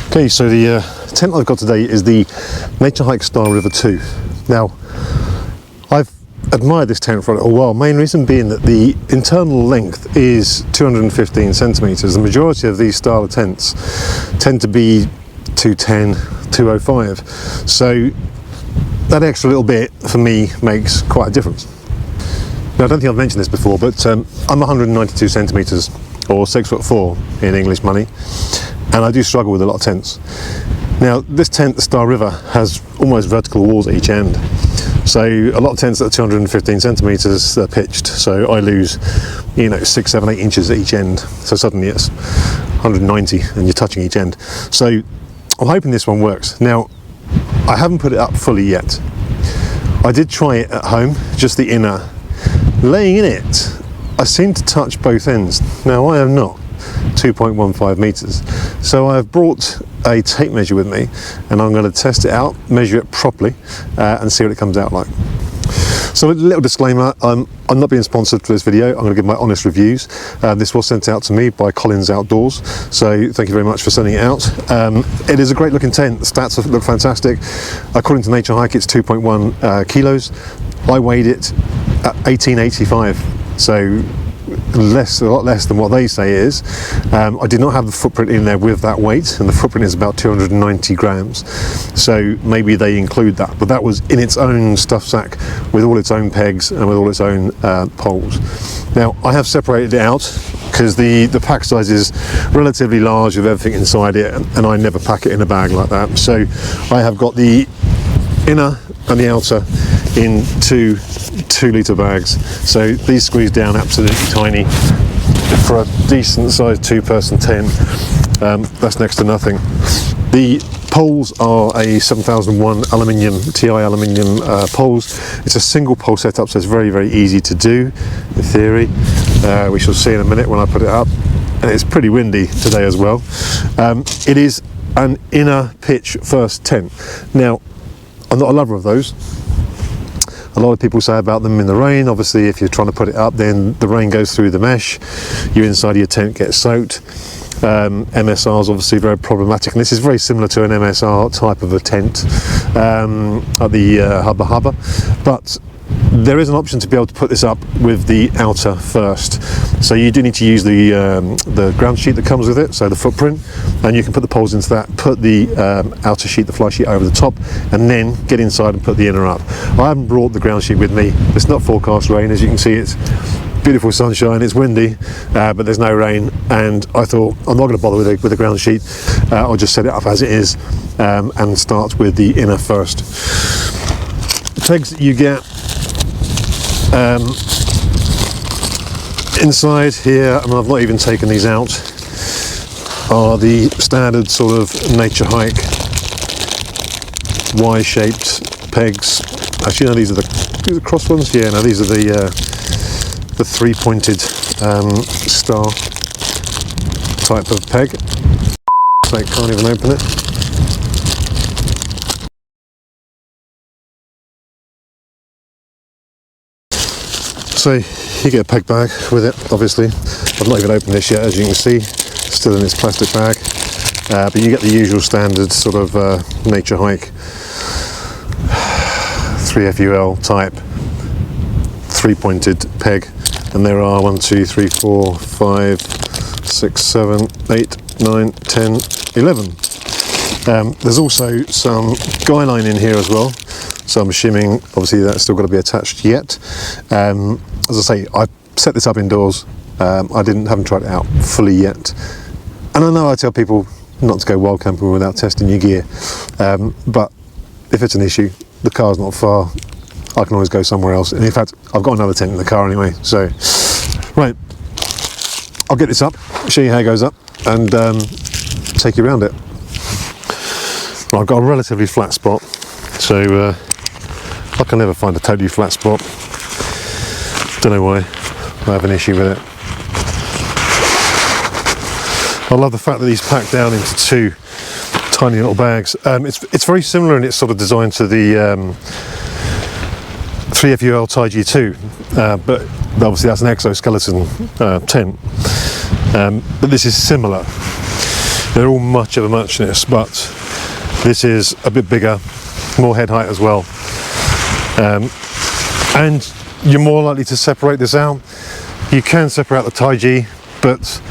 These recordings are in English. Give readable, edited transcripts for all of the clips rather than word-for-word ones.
Okay, so the tent I've got today is the Naturehike Star River 2. Now, I've admired this tent for a little while, main reason being that the internal length is 215 centimetres. The majority of these style of tents tend to be 210, 205. So that extra little bit for me makes quite a difference. Now, I don't think I've mentioned this before, but I'm 192 centimetres, or 6'4" in English money, and I do struggle with a lot of tents. Now, this tent, the Star River, has almost vertical walls at each end. So a lot of tents that are 215 centimetres are pitched, so I lose, 6, 7, 8 inches at each end. So suddenly it's 190 and you're touching each end. So I'm hoping this one works. Now, I haven't put it up fully yet. I did try it at home, just the inner. Laying in it, I seem to touch both ends. Now, I am not 2.15 metres. So I've brought a tape measure with me, and I'm going to test it out, measure it properly, and see what it comes out like. So a little disclaimer, I'm not being sponsored for this video. I'm going to give my honest reviews. This was sent out to me by Collinsoutdoors, so thank you very much for sending it out. It is a great looking tent. The stats look fantastic. According to Naturehike, it's 2.1 kilos. I weighed it at 1885, so a lot less than what they say it is. I did not have the footprint in there with that weight, and the footprint is about 290 grams, so maybe they include that, but that was in its own stuff sack with all its own pegs and with all its own poles. Now, I have separated it out because the pack size is relatively large with everything inside it, and I never pack it in a bag like that. So I have got the inner and the outer in two 2-litre bags, so these squeeze down absolutely tiny. For a decent sized 2-person tent, that's next to nothing. The poles are a 7001 aluminium, TI aluminium poles. It's a single pole setup, so it's very, very easy to do in theory. We shall see in a minute when I put it up, and it's pretty windy today as well. It is an inner pitch first tent. Now, I'm not a lover of those. A lot of people say about them in the rain. Obviously, if you're trying to put it up, then the rain goes through the mesh, your inside of your tent gets soaked. MSR is obviously very problematic, and this is very similar to an MSR type of a tent at the Hubba, but there is an option to be able to put this up with the outer first. So you do need to use the ground sheet that comes with it, so the footprint, and you can put the poles into that, put the outer sheet, the fly sheet over the top, and then get inside and put the inner up. I haven't brought the ground sheet with me. It's not forecast rain, as you can see. It's beautiful sunshine, it's windy, but there's no rain, and I thought I'm not going to bother with the ground sheet. I'll just set it up as it is and start with the inner first. The pegs that you get inside here, and I've not even taken these out, are the standard sort of Naturehike Y-shaped pegs. Actually, no, these are the cross ones. Yeah, no, these are the 3-pointed star type of peg. So I can't even open it. So you get a peg bag with it, obviously. I've not even opened this yet, as you can see, still in its plastic bag. But you get the usual standard sort of Naturehike 3FUL type 3-pointed peg, and there are 1, 2, 3, 4, 5, 6, 7, 8, 9, 10, 11. There's also some guy line in here as well, so I'm assuming obviously that's still got to be attached yet. As I say, I set this up indoors. I haven't tried it out fully yet, and I know I tell people not to go wild camping without testing your gear, but if it's an issue, the car's not far, I can always go somewhere else. And in fact, I've got another tent in the car anyway. So right, I'll get this up, show you how it goes up, and take you around it. Well, I've got a relatively flat spot, so I can never find a totally flat spot. Don't know why I have an issue with it. I love the fact that these pack down into 2 tiny little bags. It's very similar in its sort of design to the 3FUL Tie G2, but obviously that's an exoskeleton tent. But this is similar. They're all much of a muchness, but this is a bit bigger, more head height as well. And you're more likely to separate this out. You can separate the Taiji, but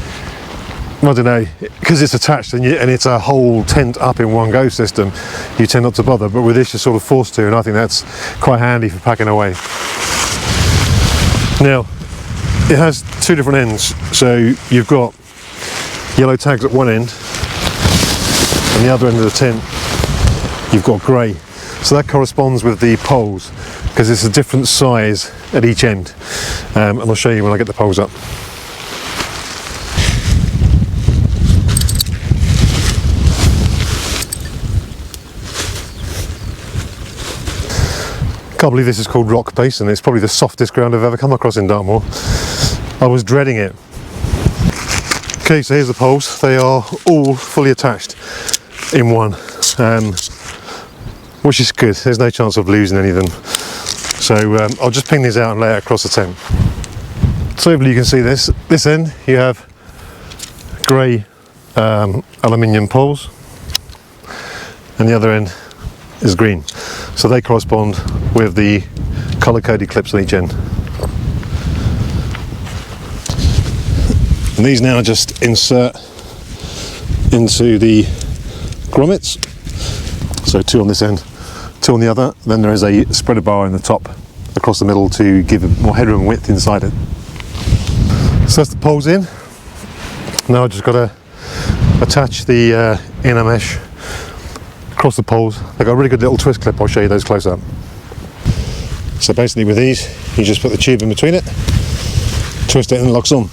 I don't know, because it's attached and it's a whole tent up in one go system, you tend not to bother, but with this you're sort of forced to, and I think that's quite handy for packing away. Now, it has two different ends, so you've got yellow tags at one end, and the other end of the tent you've got grey. So that corresponds with the poles, because it's a different size at each end, and I'll show you when I get the poles up. Can't believe this is called rock base, and it's probably the softest ground I've ever come across in Dartmoor. I was dreading it. Okay, so here's the poles. They are all fully attached in one, which is good. There's no chance of losing any of them. So I'll just ping these out and lay it across the tent. So hopefully you can see this. This end you have grey aluminium poles, and the other end is green. So they correspond with the colour-coded clips on each end. And these now just insert into the grommets. So two on this end, two on the other. Then there is a spreader bar in the top across the middle to give more headroom and width inside it. So that's the poles in. Now I've just got to attach the inner mesh across the poles. They've got a really good little twist clip. I'll show you those close up. So basically with these, you just put the tube in between it, twist it and it locks on.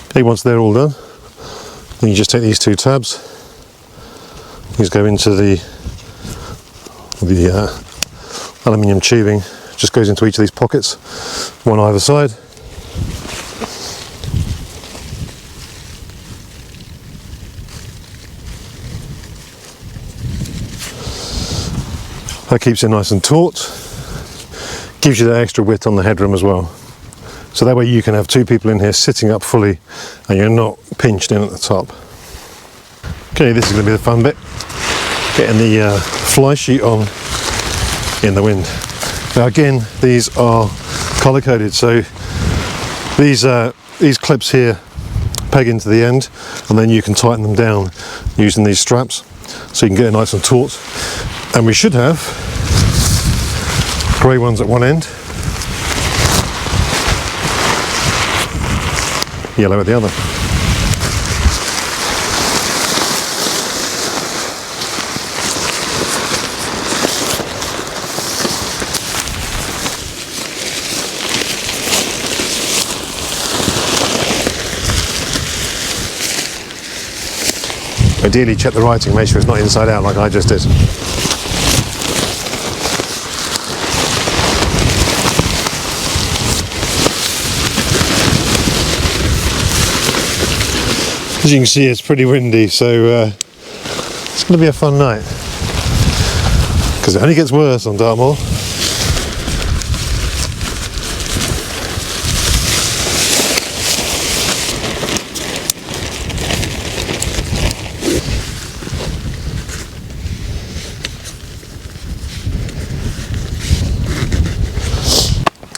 Okay, once they're all done, then you just take these two tabs, these go into the aluminium tubing, just goes into each of these pockets, one either side. That keeps it nice and taut, gives you that extra width on the headroom as well. So that way you can have two people in here sitting up fully and you're not pinched in at the top. Okay, this is going to be the fun bit, getting the fly sheet on in the wind. Now again, these are colour coded, so these clips here peg into the end, and then you can tighten them down using these straps, so you can get it nice and taut. And we should have grey ones at one end, yellow at the other. Ideally check the writing, make sure it's not inside out like I just did. As you can see, it's pretty windy, so it's going to be a fun night, because it only gets worse on Dartmoor.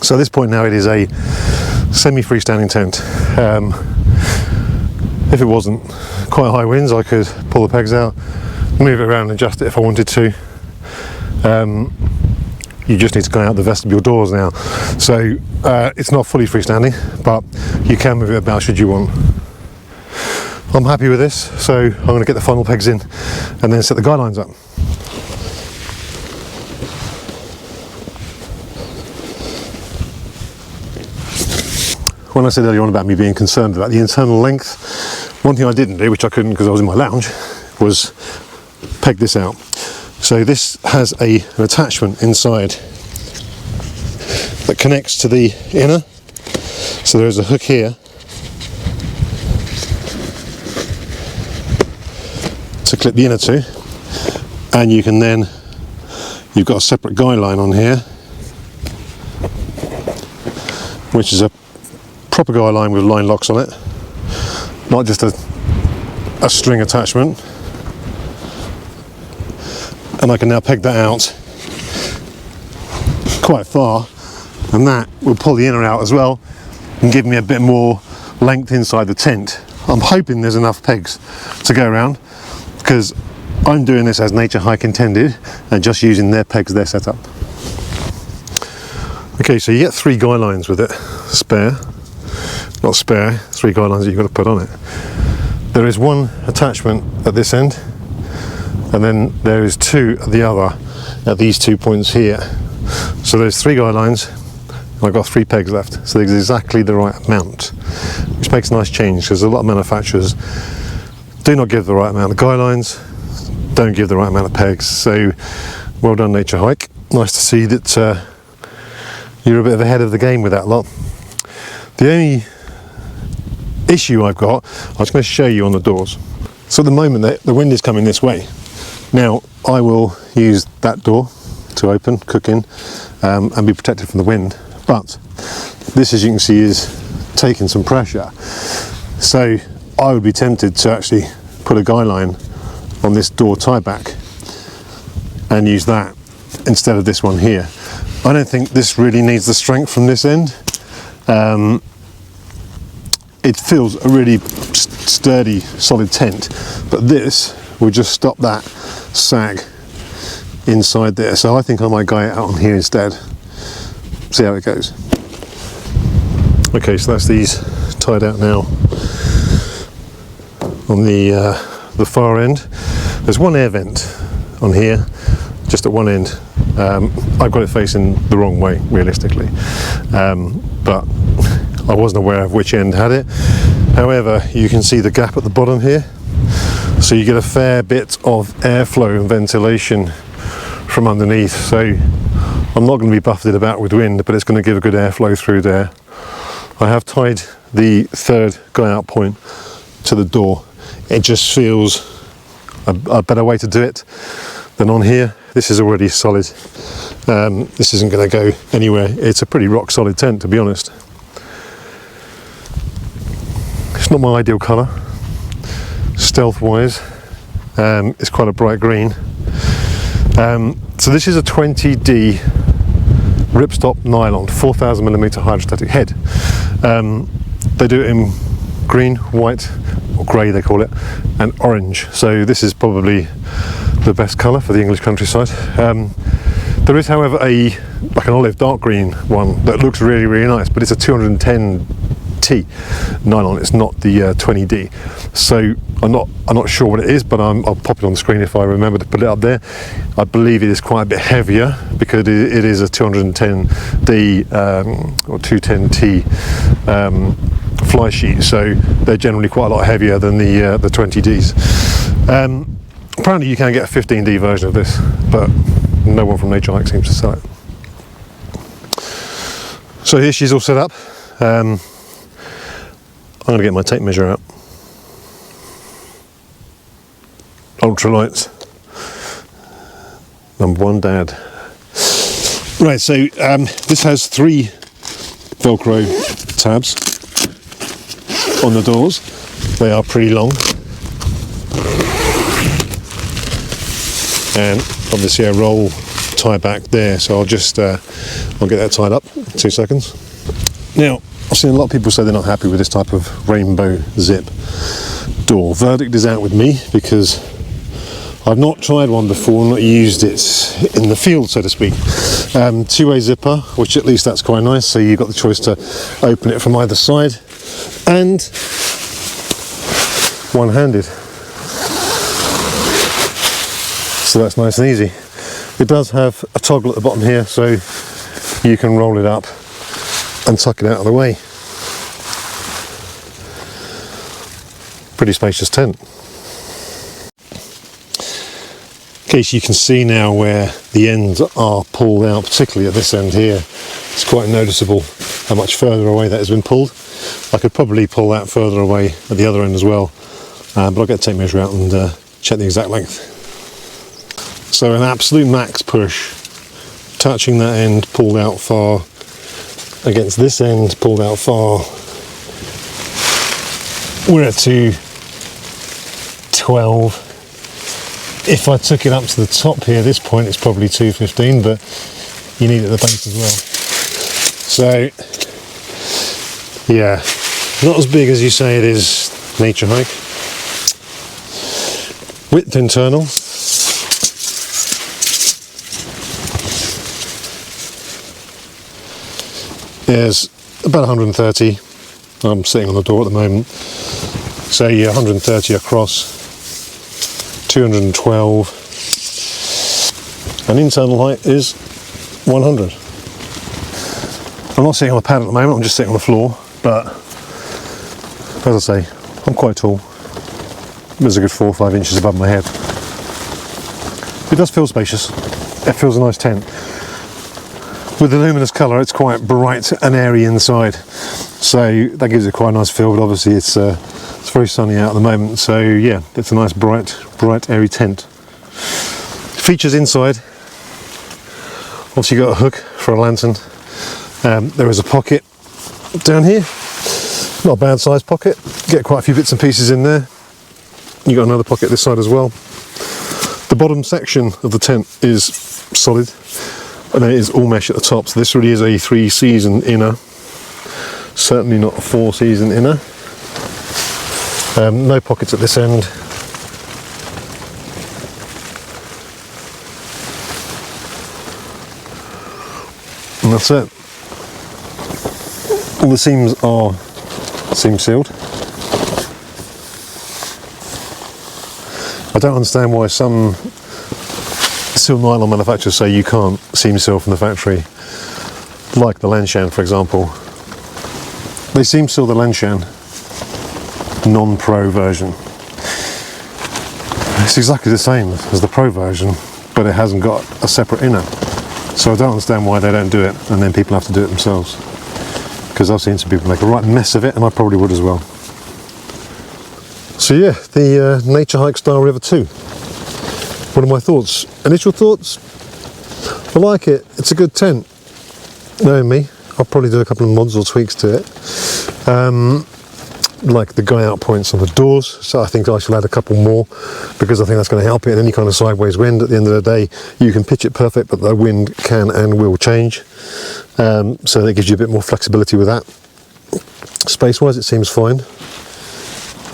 So at this point now it is a semi-freestanding tent. If it wasn't quite high winds, I could pull the pegs out, move it around and adjust it if I wanted to. You just need to go out the vestibule doors now. So it's not fully freestanding, but you can move it about should you want. I'm happy with this, so I'm going to get the final pegs in and then set the guidelines up. When I said earlier on about me being concerned about the internal length, one thing I didn't do, which I couldn't because I was in my lounge, was peg this out. So this has an attachment inside that connects to the inner. So there is a hook here to clip clip the inner two, and you can then, you've got a separate guy line on here, which is a proper guy line with line locks on it, not just a string attachment. And I can now peg that out quite far, and that will pull the inner out as well and give me a bit more length inside the tent. I'm hoping there's enough pegs to go around, because I'm doing this as Naturehike intended and just using their pegs, their setup. Okay, so you get 3 guy lines with it, spare, not spare, 3 guy lines that you've got to put on it. There is 1 attachment at this end, and then there is 2 at the other, at these 2 points here. So there's 3 guy lines, and I've got 3 pegs left, so there's exactly the right amount, which makes a nice change, because a lot of manufacturers do not give the right amount of guy lines, don't give the right amount of pegs. So well done, Naturehike. Nice to see that you're a bit ahead of the game with that lot. The only issue I've got, I was going to show you on the doors. So at the moment the wind is coming this way. Now I will use that door to open, cook in, and be protected from the wind. But this, as you can see, is taking some pressure. So I would be tempted to actually put a guy line on this door tie back and use that instead of this one here. I don't think this really needs the strength from this end. It feels a really sturdy, solid tent, but this will just stop that sag inside there. So I think I might guy it out on here instead. See how it goes. Okay, so that's these tied out now. On the far end, there's 1 air vent on here, just at one end. I've got it facing the wrong way, realistically, but I wasn't aware of which end had it. However, you can see the gap at the bottom here, so you get a fair bit of airflow and ventilation from underneath. So I'm not going to be buffeted about with wind, but it's going to give a good airflow through there. I have tied the 3rd guy out point to the door. It just feels a better way to do it than on here. This is already solid. This isn't going to go anywhere. It's a pretty rock solid tent, to be honest. It's not my ideal colour. Stealth wise, it's quite a bright green. So this is a 20D ripstop nylon, 4000mm hydrostatic head. They do it in green, white, or grey they call it, and orange. So this is probably the best colour for the English countryside. There is, however, like an olive dark green one that looks really, really nice, but it's a 210T nylon. It's not the 20D. So I'm not sure what it is, but I'll pop it on the screen if I remember to put it up there. I believe it is quite a bit heavier because it is a 210D or 210T fly sheet, so they're generally quite a lot heavier than the 20Ds. Apparently you can get a 15D version of this, but no one from Naturehike seems to sell it. So here she's all set up. I'm going to get my tape measure out. Ultralights. Number 1 dad. Right, so this has 3 Velcro tabs on the doors. They are pretty long, and obviously a roll tie back there, so I'll get that tied up in 2 seconds. Now I've seen a lot of people say they're not happy with this type of rainbow zip door. Verdict is out with me, because I've not tried one before, not used it in the field, so to speak. 2-way zipper, which at least that's quite nice, so you've got the choice to open it from either side, and one-handed, so that's nice and easy. It does have a toggle at the bottom here, so you can roll it up and tuck it out of the way. Pretty spacious tent. Okay, so you can see now where the ends are pulled out, particularly at this end here. It's quite noticeable how much further away that has been pulled. I could probably pull that further away at the other end as well, but I'll get a tape measure out and check the exact length. So an absolute max push, touching that end, pulled out far, against this end, pulled out far. We're at 212. If I took it up to the top here, this point it's probably 215, but you need it at the base as well. So yeah, not as big as you say it is Naturehike. Width internal. Is about 130. I'm sitting on the door at the moment. So yeah, 130 across, 212. And internal height is 100. I'm not sitting on the pad at the moment, I'm just sitting on the floor, but as I say, I'm quite tall. There's a good 4 or 5 inches above my head. It does feel spacious. It feels a nice tent. With the luminous colour, it's quite bright and airy inside, so that gives it quite a nice feel, but obviously it's very sunny out at the moment, so yeah, it's a nice bright airy tent. Features inside, obviously you've got a hook for a lantern. There is a pocket down here, not a bad sized pocket, get quite a few bits and pieces in there. You've got another pocket this side as well. The bottom section of the tent is solid, and it is all mesh at the top, so this really is a 3-season inner, certainly not a 4-season inner. No pockets at this end. And that's it. All the seams are seam sealed. I don't understand why some seal nylon manufacturers say you can't seam seal from the factory, like the Lanshan for example. They seam seal the Lanshan non-pro version. It's exactly the same as the pro version, but it hasn't got a separate inner. So I don't understand why they don't do it and then people have to do it themselves, because I've seen some people make a right mess of it, and I probably would as well. So yeah, the Naturehike Star River 2. What are my thoughts? Initial thoughts? I like it. It's a good tent. Knowing me, I'll probably do a couple of mods or tweaks to it. Like the guy out points on the doors, so I think I shall add a couple more, because I think that's going to help it in any kind of sideways wind. At the end of the day, you can pitch it perfect, but the wind can and will change. So that gives you a bit more flexibility with that. Space-wise, it seems fine.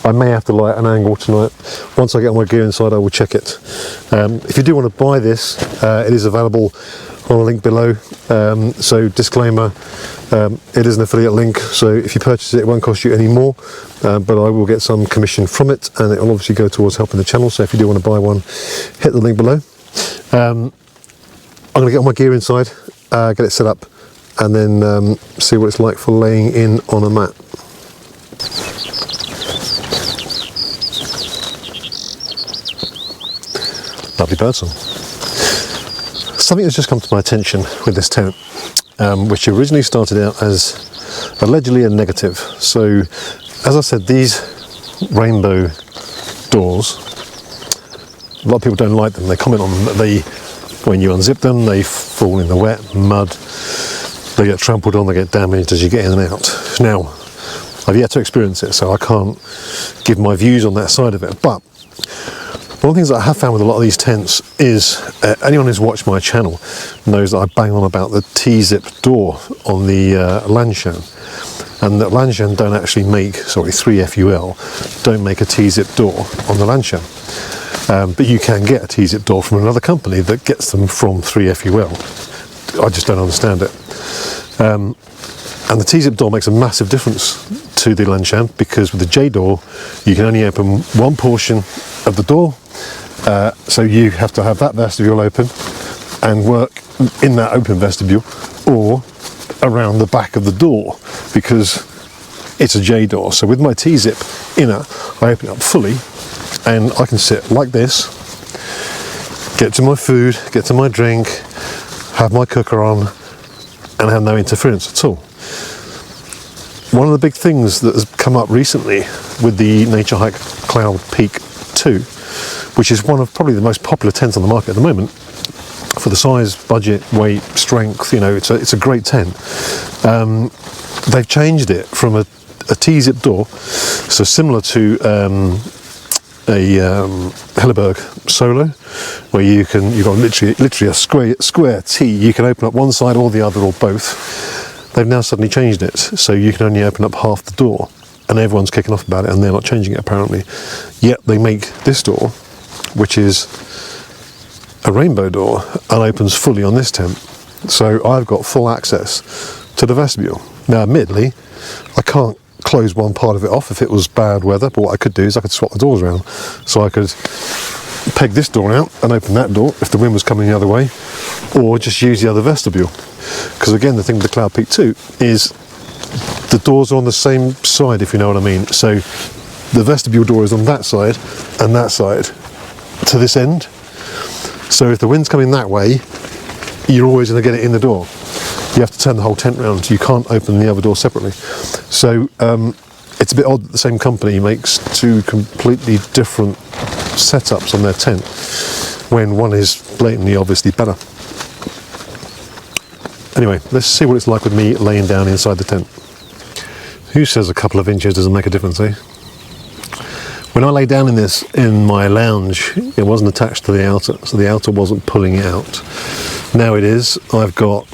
I may have to light an angle tonight. Once I get all my gear inside, I will check it. If you do want to buy this, it is available on a link below. So disclaimer, it is an affiliate link, so if you purchase it, it won't cost you any more, but I will get some commission from it, and it will obviously go towards helping the channel. So if you do want to buy one, hit the link below. I'm going to get all my gear inside, get it set up, and then see what it's like for laying in on a mat. Lovely birdsong. Something that's just come to my attention with this tent, which originally started out as allegedly a negative. So, as I said, these rainbow doors, a lot of people don't like them. They comment on them that when you unzip them, they fall in the wet, mud, they get trampled on, they get damaged as you get in and out. Now, I've yet to experience it, so I can't give my views on that side of it, but one of the things that I have found with a lot of these tents is, anyone who's watched my channel knows that I bang on about the T-zip door on the Lanshan, and that Lanshan don't actually make, 3FUL, don't make a T-zip door on the Lanshan. But you can get a T-zip door from another company that gets them from 3FUL. I just don't understand it. And the T-zip door makes a massive difference to the Lanshan, because with the J door, you can only open one portion of the door. So you have to have that vestibule open and work in that open vestibule, or around the back of the door, because it's a J door. So with my T-zip inner, I open it up fully, and I can sit like this, get to my food, get to my drink, have my cooker on, and have no interference at all. One of the big things that has come up recently with the Naturehike Cloud Peak 2, which is one of probably the most popular tents on the market at the moment. For the size, budget, weight, strength, you know, it's a great tent. They've changed it from a T-zip door, so similar to a Helleberg Solo, where you've got literally a square T. You can open up one side or the other or both. They've now suddenly changed it, so you can only open up half the door, and everyone's kicking off about it, and they're not changing it apparently. Yet they make this door, which is a rainbow door, and opens fully on this tent. So I've got full access to the vestibule. Now, admittedly, I can't close one part of it off if it was bad weather, but what I could do is I could swap the doors around. So I could peg this door out and open that door if the wind was coming the other way, or just use the other vestibule. Because again, the thing with the Cloud Peak 2 is the doors are on the same side, if you know what I mean. So the vestibule door is on that side and that side to this end. So if the wind's coming that way, you're always going to get it in the door. You have to turn the whole tent round. You can't open the other door separately. So it's a bit odd that the same company makes two completely different setups on their tent when one is blatantly obviously better. Anyway, let's see what it's like with me laying down inside the tent. Who says a couple of inches doesn't make a difference, eh? When I lay down in this in my lounge, it wasn't attached to the outer, so the outer wasn't pulling it out. Now it is. I've got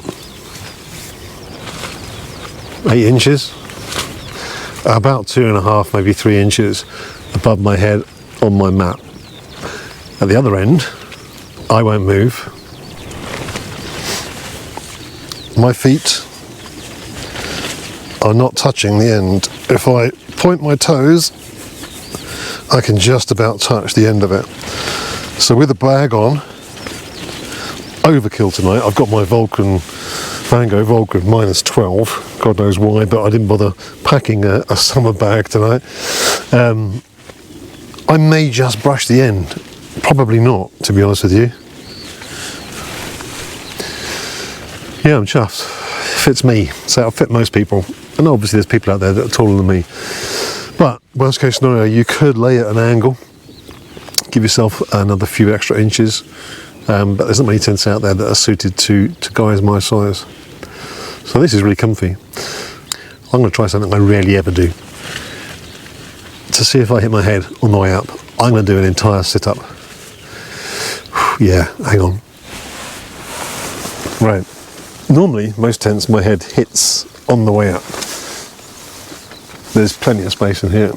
8 inches, about 2.5, maybe 3 inches above my head on my mat. At the other end, I won't move. My feet are not touching the end. If I point my toes, I can just about touch the end of it. So with the bag on, overkill tonight. I've got my Vango Vulcan -12. God knows why, but I didn't bother packing a summer bag tonight. I may just brush the end. Probably not, to be honest with you. Yeah, I'm chuffed. Fits me. So it'll fit most people. And obviously there's people out there that are taller than me. But worst case scenario, you could lay at an angle, give yourself another few extra inches. But there's not many tents out there that are suited to guys my size. So this is really comfy. I'm going to try something I rarely ever do. To see if I hit my head on the way up, I'm going to do an entire sit-up. Yeah, hang on. Right. Normally, most tents, my head hits on the way up. There's plenty of space in here.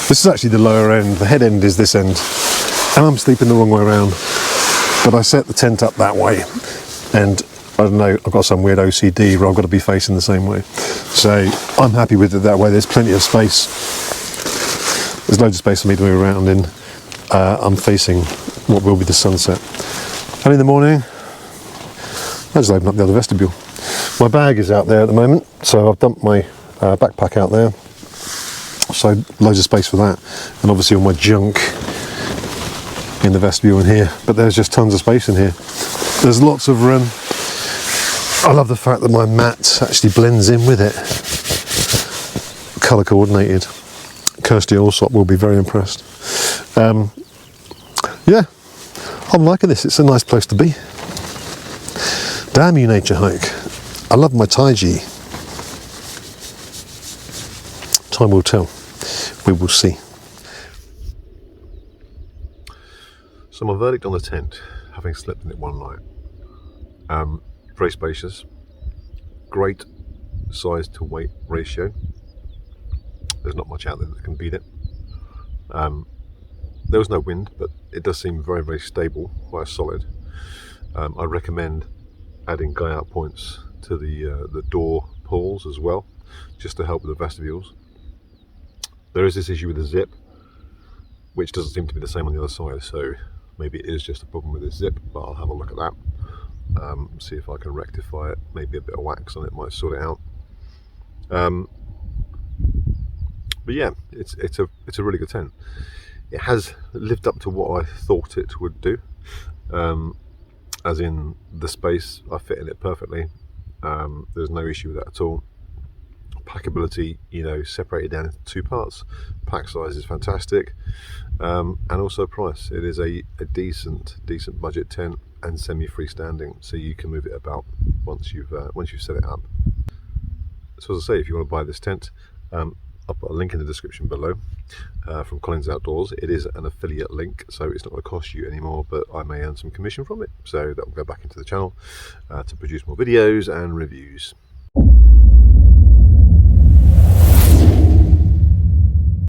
This is actually the lower end. The head end is this end. And I'm sleeping the wrong way around. But I set the tent up that way. And I don't know, I've got some weird OCD where I've got to be facing the same way. So I'm happy with it that way. There's plenty of space. There's loads of space for me to move around in. I'm facing what will be the sunset. And in the morning, I just open up the other vestibule. My bag is out there at the moment, so I've dumped my backpack out there. So loads of space for that. And obviously all my junk in the vestibule in here. But there's just tons of space in here. There's lots of room. I love the fact that my mat actually blends in with it. Colour coordinated. Kirsty Allsop will be very impressed. Yeah, I'm liking this. It's a nice place to be. Damn you, Naturehike. I love my Taiji. Time will tell. We will see. So my verdict on the tent, having slept in it one night. Very spacious. Great size to weight ratio. There's not much out there that can beat it. There was no wind, but it does seem very, very stable, quite solid. I recommend adding guy out points to the door pulls as well, just to help with the vestibules. There is this issue with the zip, which doesn't seem to be the same on the other side, so maybe it is just a problem with this zip, but I'll have a look at that. See if I can rectify it. Maybe a bit of wax on it might sort it out. But yeah, it's a really good tent. It has lived up to what I thought it would do, as in the space. I fit in it perfectly. There's no issue with that at all. packability, you know, separated down into 2 parts. Pack size is fantastic, and also price. It is a decent budget tent and semi-freestanding, so you can move it about once you've set it up. So as I say, if you want to buy this tent, I'll put a link in the description below from Collinsoutdoors. It is an affiliate link, so it's not going to cost you anymore, but I may earn some commission from it, so that will go back into the channel to produce more videos and reviews.